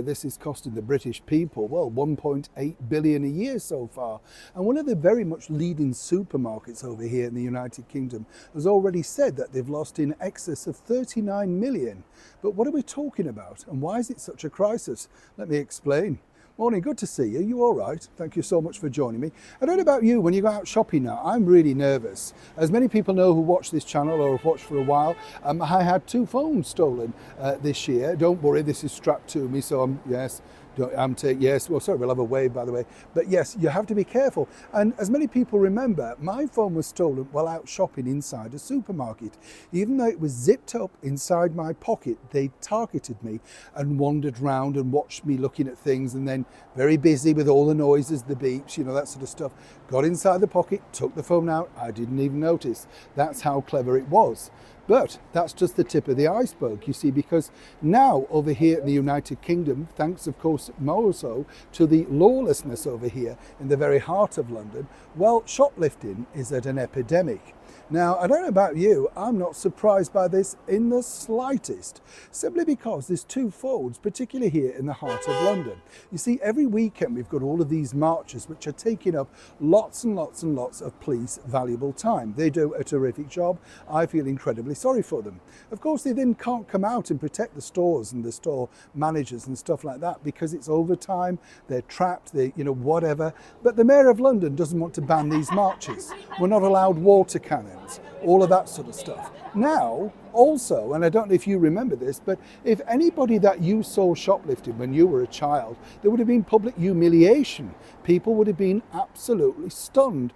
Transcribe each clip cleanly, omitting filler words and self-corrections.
apparently this is costing the British people, well, 1.8 billion a year so far. And one of the very much leading supermarkets over here in the United Kingdom has already said that they've lost in excess of 39 million. But what are we talking about? And why is it such a crisis? Let me explain. Morning, good to see you. You all right? Thank you so much for joining me. I don't know about you, when you go out shopping now, I'm really nervous. As many people know who watch this channel or have watched for a while, I had 2 phones stolen this year. Don't worry, this is strapped to me, so we'll have a wave by the way. But yes, you have to be careful. And as many people remember, my phone was stolen while out shopping inside a supermarket. Even though it was zipped up inside my pocket, they targeted me and wandered round and watched me looking at things, and then very busy with all the noises, the beeps, you know, that sort of stuff. Got inside the pocket, took the phone out, I didn't even notice. That's how clever it was. But that's just the tip of the iceberg, you see, because now over here in the United Kingdom, thanks of course more so to the lawlessness over here in the very heart of London, well, shoplifting is at an epidemic. Now, I don't know about you, I'm not surprised by this in the slightest, simply because there's twofolds, particularly here in the heart of London. You see, every weekend we've got all of these marches which are taking up lots and lots and lots of police valuable time. They do a terrific job. I feel incredibly sorry for them. Of course, they then can't come out and protect the stores and the store managers and stuff like that because it's overtime, they're trapped, whatever. But the Mayor of London doesn't want to ban these marches. We're not allowed water cannons, all of that sort of stuff. Now, also, and I don't know if you remember this, but if anybody that you saw shoplifting when you were a child, there would have been public humiliation. People would have been absolutely stunned,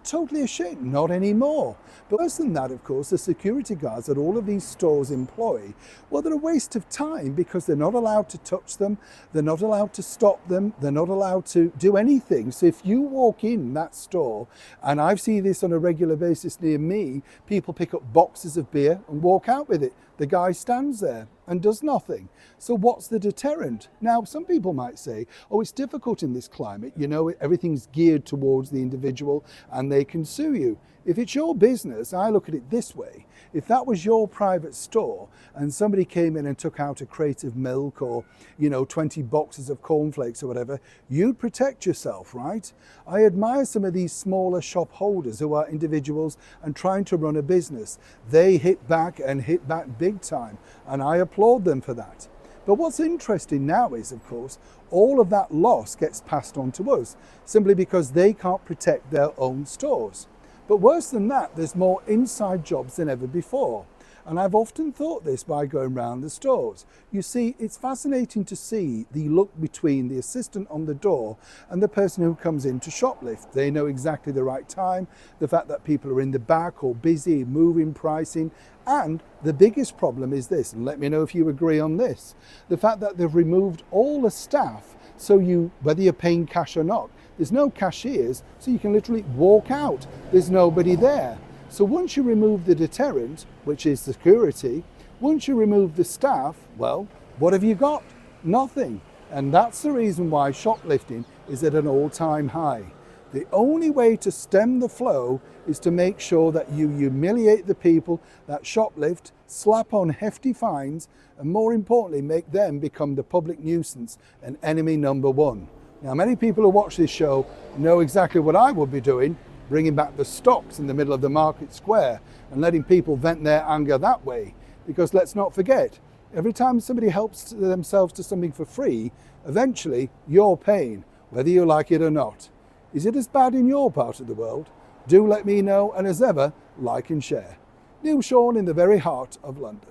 totally ashamed. Not anymore. But worse than that, of course, the security guards that all of these stores employ, well, they're a waste of time because they're not allowed to touch them, they're not allowed to stop them, they're not allowed to do anything. So if you walk in that store, and I've seen this on a regular basis near me, people pick up boxes of beer and walk out with it. The guy stands there and does nothing. So what's the deterrent? Now, some people might say, oh, it's difficult in this climate. Everything's geared towards the individual and they can sue you. If it's your business, I look at it this way. If that was your private store and somebody came in and took out a crate of milk or, 20 boxes of cornflakes or whatever, you'd protect yourself, right? I admire some of these smaller shop holders who are individuals and trying to run a business. They hit back and hit back big time, and I applaud them for that. But what's interesting now is, of course, all of that loss gets passed on to us simply because they can't protect their own stores. But worse than that, there's more inside jobs than ever before. And I've often thought this by going round the stores. You see, it's fascinating to see the look between the assistant on the door and the person who comes in to shoplift. They know exactly the right time, the fact that people are in the back or busy, moving, pricing. And the biggest problem is this, and let me know if you agree on this, the fact that they've removed all the staff, so whether you're paying cash or not, there's no cashiers, so you can literally walk out. There's nobody there. So once you remove the deterrent, which is security, once you remove the staff, well, what have you got? Nothing. And that's the reason why shoplifting is at an all-time high. The only way to stem the flow is to make sure that you humiliate the people that shoplift, slap on hefty fines, and more importantly, make them become the public nuisance and enemy number one. Now, many people who watch this show know exactly what I would be doing, bringing back the stocks in the middle of the market square and letting people vent their anger that way. Because let's not forget, every time somebody helps themselves to something for free, eventually you're paying, whether you like it or not. Is it as bad in your part of the world? Do let me know, and as ever, like and share. Neil Sean in the very heart of London.